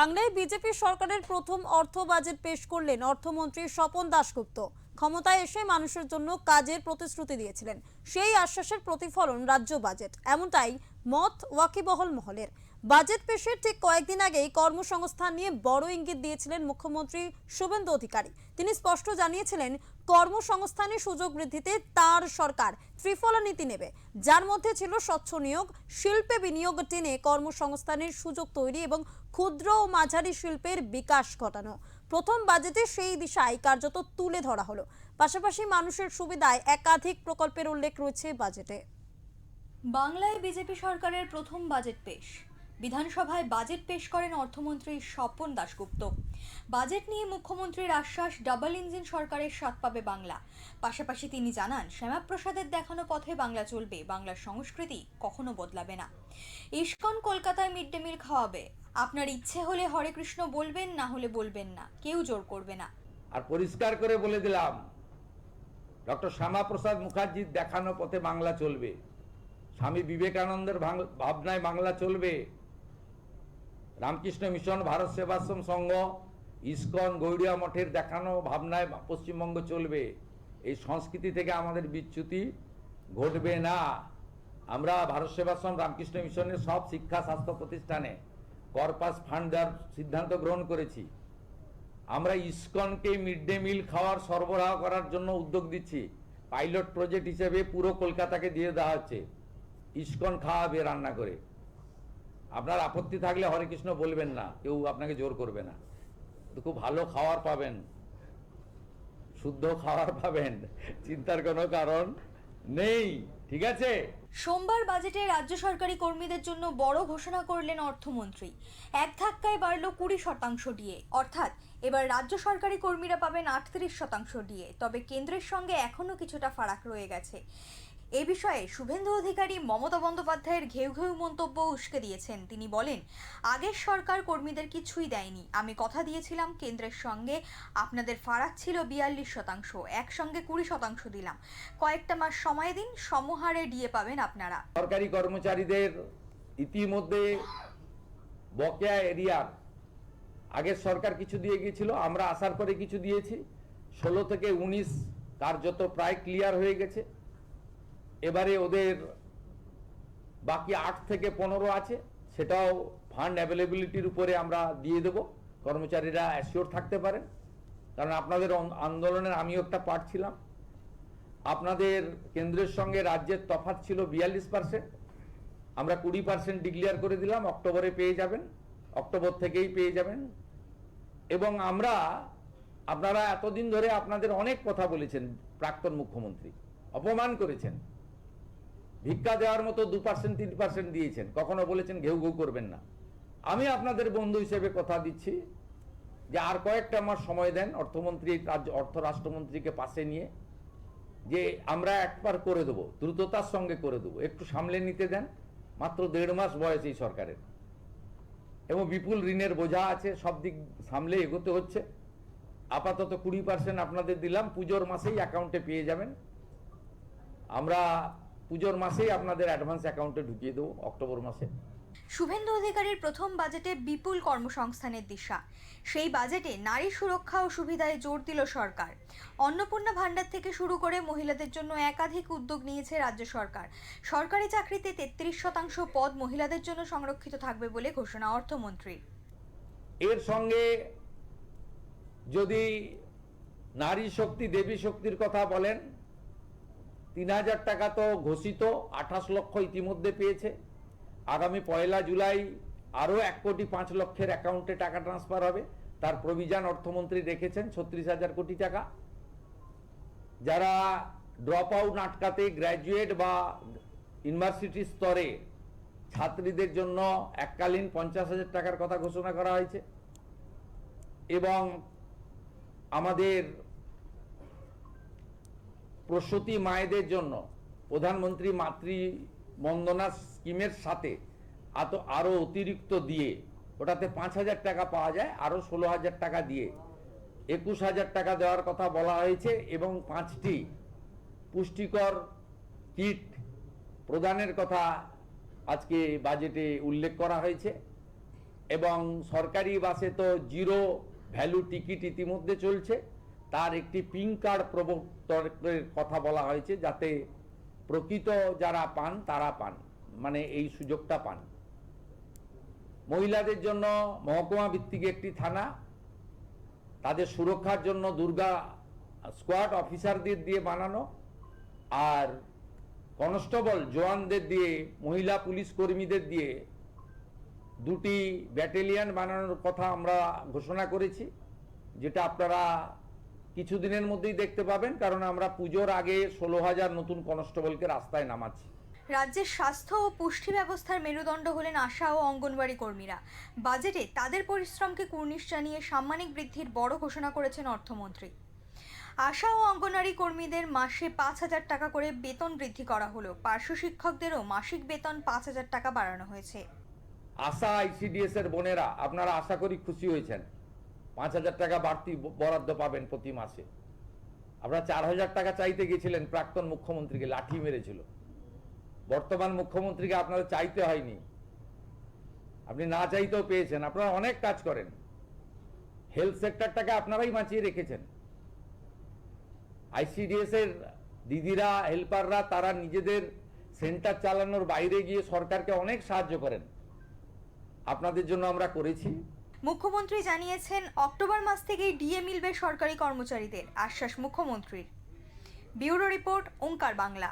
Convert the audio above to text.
বাংলায় বিজেপি সরকারের প্রথম অর্থ বাজেট পেশ করলেন অর্থমন্ত্রী স্বপন দাশগুপ্ত। ক্ষমতায় এসে মানুষের জন্য কাজের প্রতিশ্রুতি দিয়েছিলেন, সেই আশ্বাসের প্রতিফলন রাজ্য বাজেট, এমনটাই মত ওয়াকিবহল মহলের। বাজেট পেশের ঠিক কয়েকদিন আগেই কর্মসংস্থান নিয়ে বড় ইঙ্গিত দিয়েছিলেন মুখ্যমন্ত্রী শুভেন্দু অধিকারী। তিনি স্পষ্ট জানিয়েছিলেন কর্মসংস্থানের সুযোগ বৃদ্ধিতে তার সরকার ত্রিফলা নীতি নেবে, যার মধ্যে ছিল স্বচ্ছ নিয়োগ, শিল্পে বিনিয়োগ টেনে কর্মসংস্থানের সুযোগ তৈরি এবং ক্ষুদ্র ও মাঝারি শিল্পের বিকাশ ঘটানো। প্রথম বাজেটে সেই দিশায় কার্যত তুলে ধরা হলো। পাশাপাশি মানুষের সুবিধায় একাধিক প্রকল্পের উল্লেখ রয়েছে বাজেটে। বাংলায় বিজেপি সরকারের প্রথম বাজেট পেশ। বিধানসভায় বাজেট পেশ করেন অর্থমন্ত্রী স্বপন দাশগুপ্ত। বাজেট নিয়ে মুখ্যমন্ত্রীর আশ্বাস, ডাবল ইঞ্জিন সরকারের স্বাদ পাবে বাংলা। পাশাপাশি তিনি জানান, শ্যামাপ্রসাদের দেখানো পথে বাংলা চলবে, বাংলার সংস্কৃতি কখনো বদলাবে না। ইসকন কলকাতায় মিড ডে মিল খাওয়াবে, আপনার ইচ্ছে হলে হরে কৃষ্ণ বলবেন, না হলে বলবেন না, কেউ জোর করবে না। আর পরিষ্কার করে বলে দিলাম, ডক্টর শ্যামাপ্রসাদ মুখার্জির দেখানো পথে বাংলা চলবে, স্বামী বিবেকানন্দের ভাবনায় বাংলা চলবে, রামকৃষ্ণ মিশন, ভারত সেবাশ্রম সংঘ, ইসকন, গৌড়িয়া মঠের দেখানো ভাবনায় পশ্চিমবঙ্গ চলবে। এই সংস্কৃতি থেকে আমাদের বিচ্যুতি ঘটবে না। আমরা ভারত সেবাশ্রম, রামকৃষ্ণ মিশনের সব শিক্ষা স্বাস্থ্য প্রতিষ্ঠানে কর্পাস ফান্ড দেওয়ার সিদ্ধান্ত গ্রহণ করেছি। আমরা ইসকনকে মিড ডে মিল খাওয়ার সরবরাহ করার জন্য উদ্যোগ দিচ্ছি। পাইলট প্রজেক্ট হিসেবে পুরো কলকাতাকে দিয়ে দেওয়া হচ্ছে, ইসকন খাওয়াবে রান্না করে। আপনার আপত্তি থাকলে হরে কৃষ্ণ বলবেন না, কেউ আপনাকে জোর করবে না। খুব ভালো খাবার পাবেন, শুদ্ধ খাবার পাবেন, চিন্তার কোনো কারণ নেই। ঠিক আছে। সোমবার বাজেটে রাজ্য সরকারি কর্মীদের জন্য বড় ঘোষণা করলেন অর্থমন্ত্রী। এক ধাক্কায় বাড়ল 20% ডিএ, অর্থাৎ এবার রাজ্য সরকারি কর্মীরা পাবেন 38% ডিএ। তবে কেন্দ্রের সঙ্গে এখনো কিছুটা ফারাক রয়ে গেছে। এ বিষয়ে শুভেন্দু অধিকারী মমতা বন্দ্যোপাধ্যায়ের ঘেউ ঘেউ মন্তব্য উস্কে দিয়েছেন। তিনি বলেন, আগের সরকার কর্মীদের কিছুই দেয়নি, আমি কথা দিয়েছিলাম কেন্দ্রের সঙ্গে আপনাদের ফারাক ছিল 42%, একসঙ্গে 20% দিলাম, কয়েকটা মাস সময় দিন, সমহারে ডিএ পাবেন আপনারা। সরকারি কর্মচারীদের ইতিমধ্যে বকেয়া এরিয়ার আগের সরকার কিছু দিয়ে গিয়েছিল, আমরা আসার পরে কিছু দিয়েছি। 16 থেকে 19 কার্যত প্রায় ক্লিয়ার হয়ে গেছে। এবারে ওদের বাকি 8 থেকে 15 আছে, সেটাও ফান্ড অ্যাভেলেবিলিটির উপরে আমরা দিয়ে দেব। কর্মচারীরা অ্যাসিওর থাকতে পারেন, কারণ আপনাদের আন্দোলনের আমিও একটা পার্ট ছিলাম। আপনাদের কেন্দ্রের সঙ্গে রাজ্যের তফাৎ ছিল 42%, আমরা 20% ডিক্লেয়ার করে দিলাম, অক্টোবরে পেয়ে যাবেন, অক্টোবর থেকেই পেয়ে যাবেন। এবং আপনারা এতদিন ধরে আপনাদের অনেক কথা বলেছেন, প্রাক্তন মুখ্যমন্ত্রী অপমান করেছেন, ভিক্ষা দেওয়ার মতো 2% 3% দিয়েছেন, কখনো বলেছেন ঘেউ ঘেউ করবেন না। আমি আপনাদের বন্ধু হিসেবে কথা দিচ্ছি যে আর কয়েকটা মাস সময় দেন অর্থমন্ত্রী, অর্থ রাষ্ট্রমন্ত্রীকে পাশে নিয়ে, যে আমরা একবার করে দেবো, দ্রুততার সঙ্গে করে দেবো, একটু সামলে নিতে দেন। মাত্র 1.5 মাস বয়স এই সরকারের, এবং বিপুল ঋণের বোঝা আছে, সব দিক সামলে এগোতে হচ্ছে। আপাতত 20% আপনাদের দিলাম, পুজোর মাসেই অ্যাকাউন্টে পেয়ে যাবেন। আমরা পুজোর মাসেই আপনাদের অ্যাডভান্স অ্যাকাউন্টে ঢুকিয়ে দেবো, অক্টোবর মাসে। শুভেন্দু অধিকারীর প্রথম বাজেটে বিপুল কর্মসংস্থানের দিশা। সেই বাজেটে নারী সুরক্ষা ও সুবিধায় জোর দিল সরকার। অন্নপূর্ণা ভাণ্ডার থেকে শুরু করে মহিলাদের জন্য একাধিক উদ্যোগ নিয়েছে রাজ্য সরকার। সরকারি চাকরিতে 33% পদ মহিলাদের জন্য সংরক্ষিত থাকবে বলে ঘোষণা অর্থমন্ত্রীর। এর সঙ্গে যদি নারী শক্তি, দেবী শক্তির কথা বলেন, 3000 টাকা তো ঘোষিত, 28 লক্ষ ইতিমধ্যে পেয়েছে। আগামী 1 জুলাই আরও 1,05,00,000 অ্যাকাউন্টে টাকা ট্রান্সফার হবে। তার প্রভিশন অর্থমন্ত্রী রেখেছেন 36,000 কোটি টাকা। যারা ড্রপ আউট আটকাতে গ্র্যাজুয়েট বা ইউনিভার্সিটি স্তরে ছাত্রীদের জন্য এককালীন 50,000 টাকার কথা ঘোষণা করা হয়েছে। এবং আমাদের প্রসূতি মায়েদের জন্য প্রধানমন্ত্রী মাতৃ বন্দনা স্কিমের সাথে আরো অতিরিক্ত দিয়ে, ওটাতে 5,000 টাকা পাওয়া যায়, আরো 16,000 টাকা দিয়ে 21,000 টাকা দেওয়ার কথা বলা হয়েছে। এবং 5টি পুষ্টিকর কিট প্রদানের কথা আজকে বাজেটে উল্লেখ করা হয়েছে। এবং সরকারি বাসে তো জিরো ভ্যালু টিকিট ইতিমধ্যে চলছে, তার একটি পিঙ্ক কার্ড প্রবর্তনের কথা বলা হয়েছে, যাতে প্রকৃত যারা পান তারা পান, মানে এই সুযোগটা পান। মহিলাদের জন্য মহকুমা ভিত্তিক একটি থানা, তাদের সুরক্ষার জন্য দুর্গা স্কোয়াড অফিসারদের দিয়ে বানানো, আর কনস্টেবল জওয়ানদের দিয়ে, মহিলা পুলিশ কর্মীদের দিয়ে দুটি ব্যাটালিয়ন বানানোর কথা আমরা ঘোষণা করেছি, যেটা আপনারা কিছুদিনের মধ্যেই দেখতে পাবেন, কারণ আমরা পুজোর আগে 16,000 নতুন কনস্টেবলকে রাস্তায় নামাচ্ছি। রাজ্যের স্বাস্থ্য ও পুষ্টি ব্যবস্থার মেরুদণ্ড হলেন আশা ও অঙ্গনওয়াড়ি কর্মীরা। বাজেটে তাদের পরিশ্রমকে কুর্নিশ জানিয়ে সাম্মানিক বৃদ্ধির বড় ঘোষণা করেছেন অর্থমন্ত্রী। আশা ও অঙ্গনওয়াড়ি কর্মীদের মাসে 5,000 টাকা করে বেতন বৃদ্ধি করা হলো। পার্শ্ব শিক্ষকদেরও মাসিক বেতন 5,000 টাকা বাড়ানো হয়েছে। আশা আইসিডিএস এর বোনেরা, আপনারা আশা করি খুশি হয়েছেন, 5,000 টাকা বাড়তি বরাদ্দ পাবেন প্রতি মাসে। আপনারা 4,000 টাকা চাইতে গেছিলেন, প্রাক্তন মুখ্যমন্ত্রীকে লাঠি মেরেছিল। বর্তমান মুখ্যমন্ত্রীকে আপনারা চাইতে হয়নি, আপনি না চাইতেও পেয়েছেন। আপনারা অনেক কাজ করেন, হেলথ সেক্টরটাকে আপনারাই বাঁচিয়ে রেখেছেন। আইসিডিএস এর দিদিরা, হেল্পাররা, তারা নিজেদের সেন্টার চালানোর বাইরে গিয়ে সরকারকে অনেক সাহায্য করেন, আপনাদের জন্য আমরা করেছি। মুখ্যমন্ত্রী জানিয়েছেন অক্টোবর মাস থেকেই ডিএ মিলবে সরকারি কর্মচারীদের, আশ্বাস মুখ্যমন্ত্রীর। ব্যুরো রিপোর্ট, ওঙ্কার বাংলা।